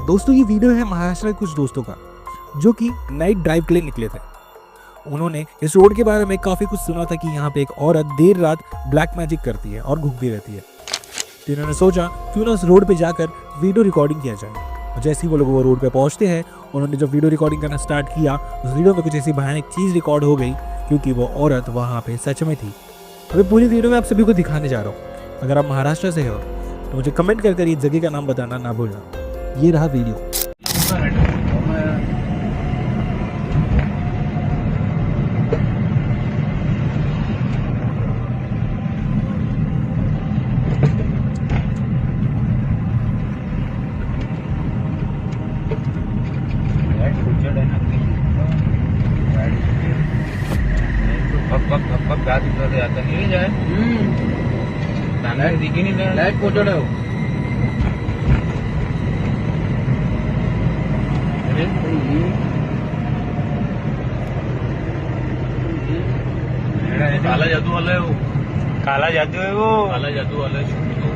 दोस्तों ये वीडियो है महाराष्ट्र के कुछ दोस्तों का जो कि नाइट ड्राइव के लिए निकले थे। उन्होंने इस रोड के बारे में काफ़ी कुछ सुना था कि यहाँ पे एक औरत देर रात ब्लैक मैजिक करती है और घूमती रहती है। तो इन्होंने सोचा क्यों ना उस रोड पे जाकर वीडियो रिकॉर्डिंग किया जाए। और जैसे ही वो लोग वो रोड पे पहुँचते हैं, उन्होंने जब वीडियो रिकॉर्डिंग करना स्टार्ट किया, उस वीडियो में कुछ ऐसी भयानक चीज़ रिकॉर्ड हो गई क्योंकि वो औरत वहाँ पे सच में थी। अभी पूरी वीडियो में आप सभी को दिखाने जा रहा हूँ। अगर आप महाराष्ट्र से हो तो मुझे कमेंट कर ये जगह का नाम बताना ना भूलना। ये रहा वीडियो। लाइट पोचड़ है काला जादू वाला है वो। काला जादू है वो। काला जादू वाला है।